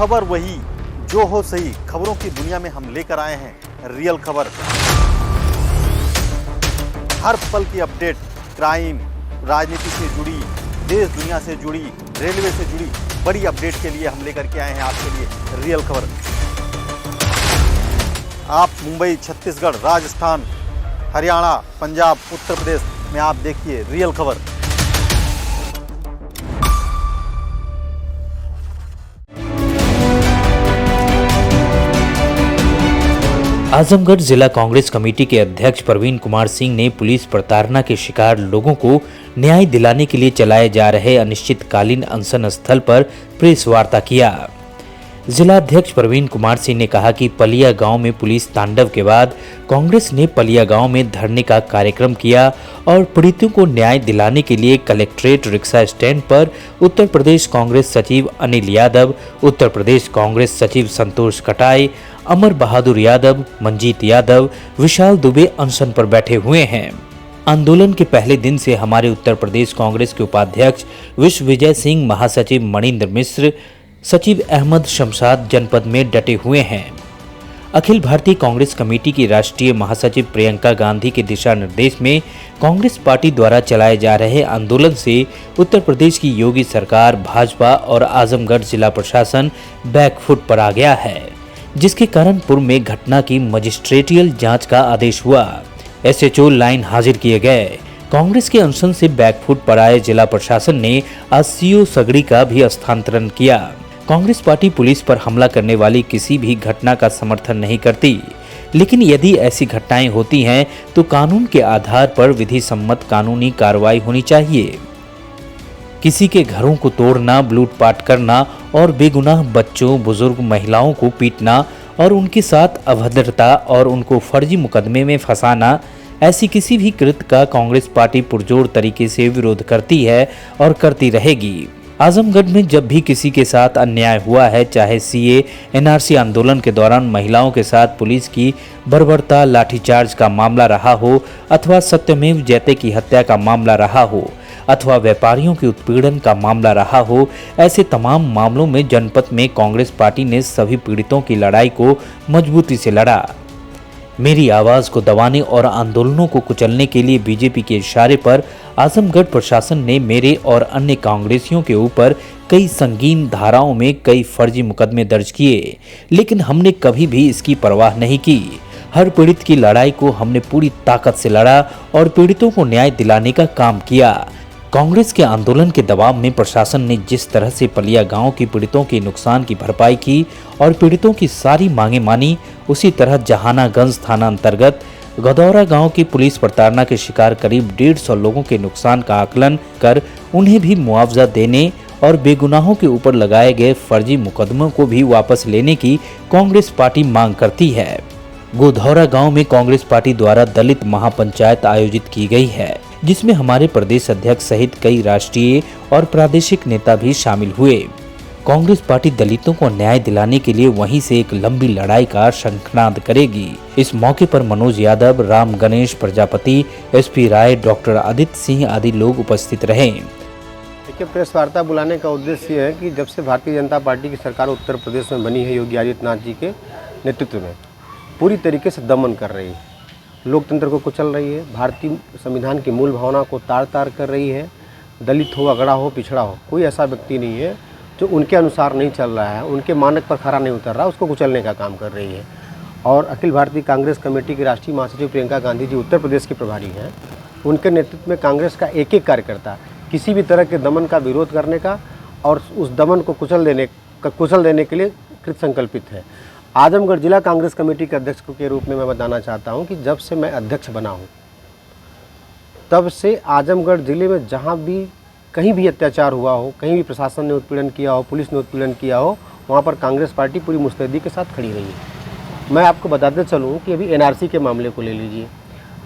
खबर वही, जो हो सही। खबरों की दुनिया में हम लेकर आए हैं रियल खबर। हर पल की अपडेट, क्राइम, राजनीति से जुड़ी, देश दुनिया से जुड़ी, रेलवे से जुड़ी बड़ी अपडेट के लिए हम लेकर के आए हैं आपके लिए रियल खबर। आप मुंबई, छत्तीसगढ़, राजस्थान, हरियाणा, पंजाब, उत्तर प्रदेश में आप देखिए रियल खबर। आजमगढ़ जिला कांग्रेस कमेटी के अध्यक्ष प्रवीण कुमार सिंह ने पुलिस प्रताड़ना के शिकार लोगों को न्याय दिलाने के लिए चलाए जा रहे अनिश्चितकालीन अनशन स्थल पर प्रेस वार्ता किया। जिला अध्यक्ष प्रवीण कुमार सिंह ने कहा कि पलिया गांव में पुलिस तांडव के बाद कांग्रेस ने पलिया गांव में धरने का कार्यक्रम किया और पीड़ितों को न्याय दिलाने के लिए कलेक्ट्रेट रिक्शा स्टैंड पर उत्तर प्रदेश कांग्रेस सचिव अनिल यादव, उत्तर प्रदेश कांग्रेस सचिव संतोष कटाई, अमर बहादुर यादव, मंजीत यादव, विशाल दुबे अनशन पर बैठे हुए हैं। आंदोलन के पहले दिन से हमारे उत्तर प्रदेश कांग्रेस के उपाध्यक्ष विश्वविजय सिंह, महासचिव मणिंद्र मिश्र, सचिव अहमद शमशाद जनपद में डटे हुए हैं। अखिल भारतीय कांग्रेस कमेटी की राष्ट्रीय महासचिव प्रियंका गांधी के दिशा निर्देश में कांग्रेस पार्टी द्वारा चलाए जा रहे आंदोलन से उत्तर प्रदेश की योगी सरकार, भाजपा और आजमगढ़ जिला प्रशासन बैकफुट पर आ गया है, जिसके कारण पूर्व में घटना की मजिस्ट्रेटियल जांच का आदेश हुआ। एसएचओ लाइन हाजिर किए गए। कांग्रेस के अनशन से बैकफुट पर आए जिला प्रशासन ने आज सीओ सगड़ी का भी स्थानांतरण किया। कांग्रेस पार्टी पुलिस पर हमला करने वाली किसी भी घटना का समर्थन नहीं करती, लेकिन यदि ऐसी घटनाएं होती हैं तो कानून के आधार पर विधि सम्मत कानूनी कार्रवाई होनी चाहिए। किसी के घरों को तोड़ना, लूटपाट करना और बेगुनाह बच्चों, बुजुर्ग, महिलाओं को पीटना और उनके साथ अभद्रता और उनको फर्जी मुकदमे में फंसाना, ऐसी किसी भी कृत्य का कांग्रेस पार्टी पुरजोर तरीके से विरोध करती है और करती रहेगी। आजमगढ़ में जब भी किसी के साथ अन्याय हुआ है, चाहे सीए, एनआरसी आंदोलन के दौरान महिलाओं के साथ पुलिस की बर्बरता, लाठीचार्ज का मामला रहा हो, अथवा सत्यमेव जयते की हत्या का मामला रहा हो, अथवा व्यापारियों के उत्पीड़न का मामला रहा हो, ऐसे तमाम मामलों में जनपद में कांग्रेस पार्टी ने सभी पीड़ितों की लड़ाई को मजबूती से लड़ा। मेरी आवाज को दबाने और आंदोलनों को कुचलने के लिए बीजेपी के इशारे पर आजमगढ़ प्रशासन ने मेरे और अन्य कांग्रेसियों के ऊपर कई संगीन धाराओं में कई फर्जी मुकदमे दर्ज किए, लेकिन हमने कभी भी इसकी परवाह नहीं की। हर पीड़ित की लड़ाई को हमने पूरी ताकत से लड़ा और पीड़ितों को न्याय दिलाने का काम किया। कांग्रेस के आंदोलन के दबाव में प्रशासन ने जिस तरह से पलिया गांव के पीड़ितों के नुकसान की भरपाई की और पीड़ितों की सारी मांगे मानी, उसी तरह जहानागंज थाना अंतर्गत गदौरा गांव की पुलिस प्रताड़ना के शिकार करीब 150 लोगों के नुकसान का आकलन कर उन्हें भी मुआवजा देने और बेगुनाहों के ऊपर लगाए गए फर्जी मुकदमों को भी वापस लेने की कांग्रेस पार्टी मांग करती है। गोधौरा गांव में कांग्रेस पार्टी द्वारा दलित महापंचायत आयोजित की गई है, जिसमें हमारे प्रदेश अध्यक्ष सहित कई राष्ट्रीय और प्रादेशिक नेता भी शामिल हुए। कांग्रेस पार्टी दलितों को न्याय दिलाने के लिए वहीं से एक लंबी लड़ाई का शंखनाद करेगी। इस मौके पर मनोज यादव, राम गणेश प्रजापति, एसपी राय, डॉक्टर आदित्य सिंह आदि लोग उपस्थित रहे। देखिए, प्रेस वार्ता बुलाने का उद्देश्य ये है कि जब से भारतीय जनता पार्टी की सरकार उत्तर प्रदेश में बनी है, योगी आदित्यनाथ जी के नेतृत्व में पूरी तरीके से दमन कर रही है, लोकतंत्र को कुचल रही है, भारतीय संविधान की मूल भावना को तार तार कर रही है। दलित हो, अगड़ा हो, पिछड़ा हो, कोई ऐसा व्यक्ति नहीं है जो उनके अनुसार नहीं चल रहा है, उनके मानक पर खरा नहीं उतर रहा, उसको कुचलने का काम कर रही है। और अखिल भारतीय कांग्रेस कमेटी की राष्ट्रीय महासचिव प्रियंका गांधी जी उत्तर प्रदेश की प्रभारी हैं। उनके नेतृत्व में कांग्रेस का एक एक कार्यकर्ता किसी भी तरह के दमन का विरोध करने का और उस दमन को कुचल देने के लिए कृत संकल्पित है। आजमगढ़ जिला कांग्रेस कमेटी के अध्यक्ष के रूप में मैं बताना चाहता हूं कि जब से मैं अध्यक्ष बना हूं, तब से आजमगढ़ जिले में जहां भी कहीं भी अत्याचार हुआ हो, कहीं भी प्रशासन ने उत्पीड़न किया हो, पुलिस ने उत्पीड़न किया हो, वहां पर कांग्रेस पार्टी पूरी मुस्तैदी के साथ खड़ी रही है। मैं आपको बताते चलूँ कि अभी एनआरसी के मामले को ले लीजिए।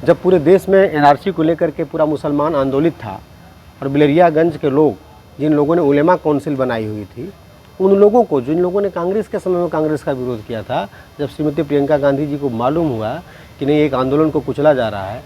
जब पूरे देश में एनआरसी को लेकर के पूरा मुसलमान आंदोलित था और बिलरियागंज के लोग, जिन लोगों ने उलेमा काउंसिल बनाई हुई थी, उन लोगों को, जिन लोगों ने कांग्रेस के समय में कांग्रेस का विरोध किया था, जब श्रीमती प्रियंका गांधी जी को मालूम हुआ कि नहीं, एक आंदोलन को कुचला जा रहा है,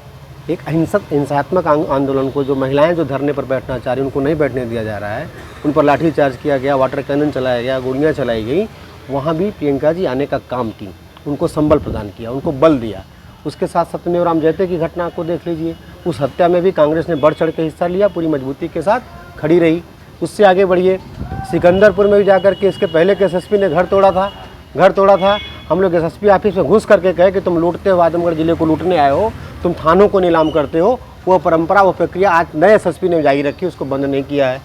एक हिंसात्मक आंदोलन को, जो महिलाएं जो धरने पर बैठना चाह रही उनको नहीं बैठने दिया जा रहा है, उन पर लाठीचार्ज किया गया, वाटर कैनन चलाया गया, गोलियां चलाई गई, वहाँ भी प्रियंका जी आने का काम की, उनको संबल प्रदान किया, उनको बल दिया। उसके साथ सत्यमेव राम जयते की घटना को देख लीजिए, उस हत्या में भी कांग्रेस ने बढ़ चढ़ के हिस्सा लिया, पूरी मजबूती के साथ खड़ी रही। उससे आगे बढ़िए, सिकंदरपुर में भी जाकर के इसके पहले के एसएसपी ने घर तोड़ा था। हम लोग एसएसपी ऑफिस में घुस करके कहे कि तुम लूटते हो, आजमगढ़ जिले को लूटने आए हो, तुम थानों को नीलाम करते हो। वो परंपरा, वो प्रक्रिया आज नए एसएसपी ने जारी रखी, उसको बंद नहीं किया है।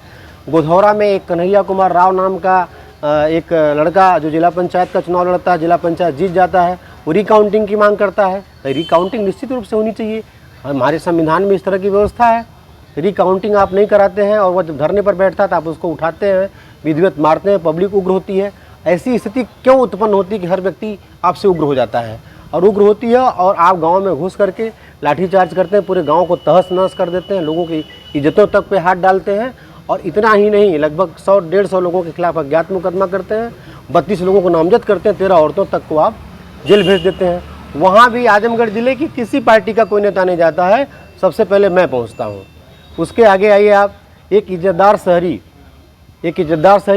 गोधौरा में एक कन्हैया कुमार राव नाम का एक लड़का जो जिला पंचायत का चुनाव लड़ता है, जिला पंचायत जीत जाता है, वो रिकाउंटिंग की मांग करता है। रिकाउंटिंग निश्चित रूप से होनी चाहिए, हमारे संविधान में इस तरह की व्यवस्था है। रिकाउंटिंग आप नहीं कराते हैं और वह जब धरने पर बैठता है तो आप उसको उठाते हैं, विधिवत मारते हैं, पब्लिक उग्र होती है। ऐसी स्थिति क्यों उत्पन्न होती है कि हर व्यक्ति आपसे उग्र हो जाता है और उग्र होती है और आप गांव में घुस करके लाठीचार्ज करते हैं, पूरे गांव को तहस नहस कर देते हैं, लोगों की इज्जतों तक पे हाथ डालते हैं। और इतना ही नहीं, लगभग 100-150 लोगों के खिलाफ अज्ञात मुकदमा करते हैं, 32 लोगों को नामजद करते हैं, 13 औरतों तक को आप जेल भेज देते हैं। वहाँ भी आजमगढ़ जिले की किसी पार्टी का कोई नेता नहीं जाता है, सबसे पहले मैं पहुँचता हूँ। उसके आगे आइए आप, एक इज्जतदार शहरी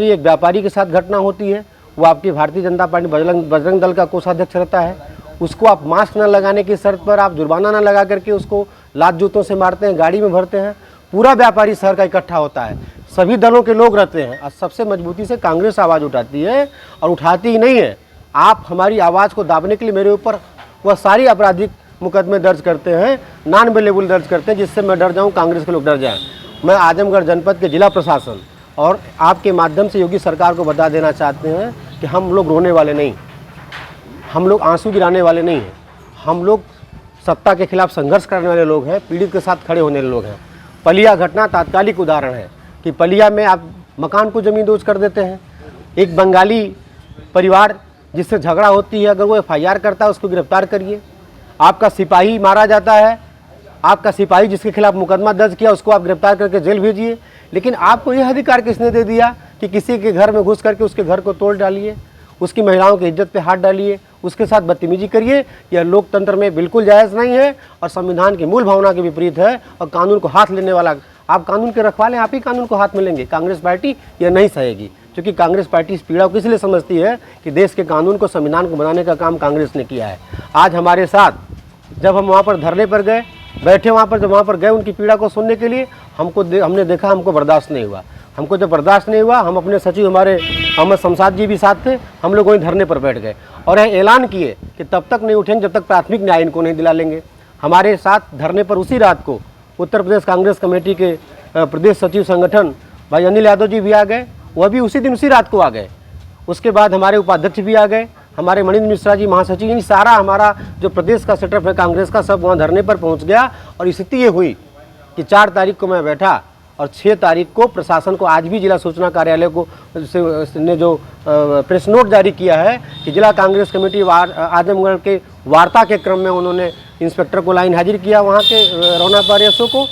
एक व्यापारी के साथ घटना होती है। वो आपकी भारतीय जनता पार्टी बजरंग दल का कोषाध्यक्ष रहता है, उसको आप मास्क न लगाने की शर्त पर आप जुर्माना न लगा करके उसको लात जूतों से मारते हैं, गाड़ी में भरते हैं। पूरा व्यापारी शहर का इकट्ठा होता है, सभी दलों के लोग रहते हैं और सबसे मजबूती से कांग्रेस आवाज़ उठाती है। और उठाती ही नहीं है, आप हमारी आवाज़ को दाबने के लिए मेरे ऊपर वह सारी आपराधिक मुकदमे दर्ज करते हैं, नॉन अवेलेबल दर्ज करते हैं, जिससे मैं डर जाऊं, कांग्रेस के लोग डर जाएं। मैं आजमगढ़ जनपद के जिला प्रशासन और आपके माध्यम से योगी सरकार को बता देना चाहते हैं कि हम लोग रोने वाले नहीं, हम लोग आंसू गिराने वाले नहीं हैं, हम लोग सत्ता के खिलाफ संघर्ष करने वाले लोग हैं, पीड़ित के साथ खड़े होने वाले लोग हैं। पलिया घटना तात्कालिक उदाहरण है कि पलिया में आप मकान को ज़मींदोज कर देते हैं। एक बंगाली परिवार जिससे झगड़ा होती है, अगर वो FIR करता है उसको गिरफ्तार करिए। आपका सिपाही मारा जाता है, आपका सिपाही जिसके खिलाफ मुकदमा दर्ज किया उसको आप गिरफ्तार करके जेल भेजिए। लेकिन आपको यह अधिकार किसने दे दिया कि किसी के घर में घुस करके उसके घर को तोड़ डालिए, उसकी महिलाओं की इज्जत पे हाथ डालिए, उसके साथ बदतमीजी करिए? यह लोकतंत्र में बिल्कुल जायज़ नहीं है और संविधान की मूल भावना के विपरीत है। और कानून को हाथ लेने वाला, आप कानून के रखवाले, आप ही कानून को हाथ में लेंगे। कांग्रेस पार्टी यह नहीं सहेगी, क्योंकि कांग्रेस पार्टी इस पीड़ा को इसलिए समझती है कि देश के कानून को, संविधान को बनाने का काम कांग्रेस ने किया है। आज हमारे साथ जब हम वहाँ पर धरने पर गए, बैठे वहाँ पर, जब वहाँ पर गए उनकी पीड़ा को सुनने के लिए, हमने देखा, हमको बर्दाश्त नहीं हुआ। हमको जब बर्दाश्त नहीं हुआ, हम अपने सचिव हमारे अहमद शमशाद जी भी साथ थे, हम लोग वहीं धरने पर बैठ गए और यह ऐलान किए कि तब तक नहीं उठेंगे जब तक प्राथमिक न्याय इनको नहीं दिला लेंगे। हमारे साथ धरने पर उसी रात को उत्तर प्रदेश कांग्रेस कमेटी के प्रदेश सचिव संगठन भाई अनिल यादव जी भी आ गए, वह भी उसी दिन उसी रात को आ गए। उसके बाद हमारे उपाध्यक्ष भी आ गए, हमारे मणिंद्र मिश्रा जी महासचिव, यानी सारा हमारा जो प्रदेश का सेटअप है कांग्रेस का, सब वहाँ धरने पर पहुँच गया। और स्थिति ये हुई कि 4 तारीख को मैं बैठा और 6 तारीख को प्रशासन को, आज भी जिला सूचना कार्यालय को ने जो प्रेस नोट जारी किया है कि जिला कांग्रेस कमेटी आजमगढ़ के वार्ता के क्रम में उन्होंने इंस्पेक्टर को लाइन हाजिर किया, वहाँ के रौना पारियसों को,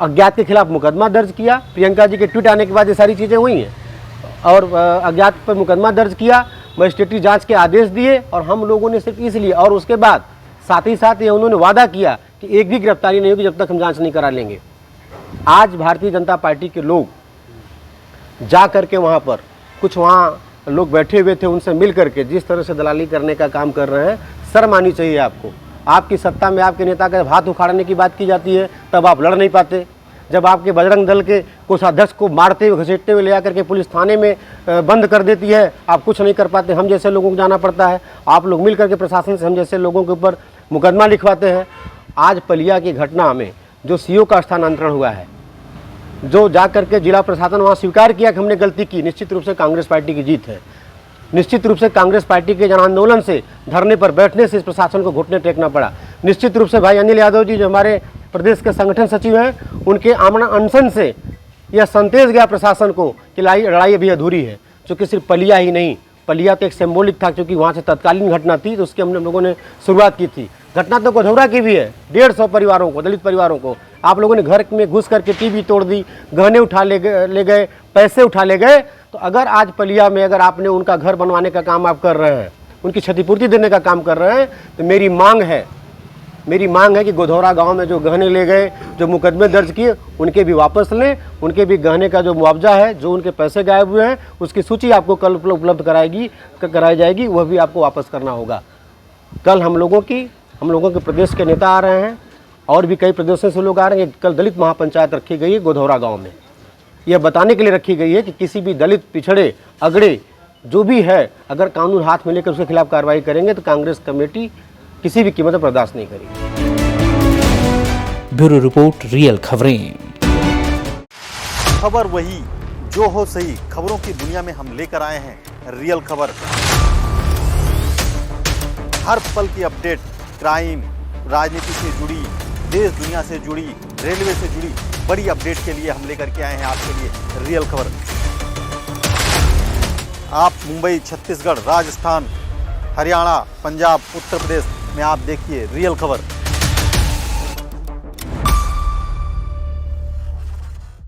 अज्ञात के खिलाफ मुकदमा दर्ज किया। प्रियंका जी के ट्वीट आने के बाद ये सारी चीज़ें हुई हैं और अज्ञात पर मुकदमा दर्ज किया, मजिस्ट्रेटी जांच के आदेश दिए। और हम लोगों ने सिर्फ इसलिए, और उसके बाद साथ ही साथ ये उन्होंने वादा किया कि एक भी गिरफ्तारी नहीं होगी जब तक हम जांच नहीं करा लेंगे। आज भारतीय जनता पार्टी के लोग जा करके वहाँ पर, कुछ वहाँ लोग बैठे हुए थे, उनसे मिल करके जिस तरह से दलाली करने का काम कर रहे हैं, शर्म आनी चाहिए आपको। आपकी सत्ता में आपके नेता का हाथ उखाड़ने की बात की जाती है तब आप लड़ नहीं पाते। जब आपके बजरंग दल के कोषाध्यक्ष को मारते हुए, घसीटते हुए ले आकर के पुलिस थाने में बंद कर देती है, आप कुछ नहीं कर पाते। हम जैसे लोगों को जाना पड़ता है, आप लोग मिल करके प्रशासन से हम जैसे लोगों के ऊपर मुकदमा लिखवाते हैं। आज पलिया की घटना में जो CO का स्थानांतरण हुआ है, जो जा करके जिला प्रशासन वहाँ स्वीकार किया कि हमने गलती की, निश्चित रूप से कांग्रेस पार्टी की जीत है। निश्चित रूप से कांग्रेस पार्टी के जन आंदोलन से, धरने पर बैठने से इस प्रशासन को घुटने टेकना पड़ा। निश्चित रूप से भाई अनिल यादव जी जो हमारे प्रदेश के संगठन सचिव हैं, उनके आमरण अनशन से यह संदेश गया प्रशासन को कि लड़ाई अभी अधूरी है। क्योंकि सिर्फ पलिया ही नहीं, पलिया तो एक सिंबॉलिक था, क्योंकि वहाँ से तत्कालीन घटना थी तो उसकी हम लोगों ने शुरुआत की थी। घटना तो गोधौरा की भी है, 150 परिवारों को, दलित परिवारों को आप लोगों ने घर में घुस करके टीवी तोड़ दी, गहने उठा ले गए, पैसे उठा ले गए। तो अगर आज पलिया में अगर आपने उनका घर बनवाने का काम आप कर रहे हैं, उनकी क्षतिपूर्ति देने का काम कर रहे हैं, तो मेरी मेरी मांग है कि गोधौरा गांव में जो गहने ले गए, जो मुकदमे दर्ज किए, उनके भी वापस लें। उनके भी गहने का जो मुआवजा है, जो उनके पैसे गायब हुए हैं, उसकी सूची आपको कल उपलब्ध कराई जाएगी, वह भी आपको वापस करना होगा। कल हम लोगों के प्रदेश के नेता आ रहे हैं और भी कई प्रदेशों से लोग आ रहे हैं। कल दलित महापंचायत रखी गई है गोधौरा गाँव में। यह बताने के लिए रखी गई है कि किसी भी दलित, पिछड़े, अगड़े जो भी है, अगर कानून हाथ में लेकर उसके खिलाफ कार्रवाई करेंगे तो कांग्रेस कमेटी किसी भी कीमत पर बर्दाश्त नहीं करेगी। ब्यूरो रिपोर्ट, रियल खबरें। खबर वही जो हो सही, खबरों की दुनिया में हम लेकर आए हैं रियल खबर। हर पल की अपडेट, क्राइम, राजनीति से जुड़ी, देश दुनिया से जुड़ी, रेलवे से जुड़ी बड़ी अपडेट के लिए हम लेकर के आए हैं आपके लिए रियल खबर। आप मुंबई, छत्तीसगढ़, राजस्थान, हरियाणा, पंजाब, उत्तर प्रदेश में आप देखिए रियल खबर।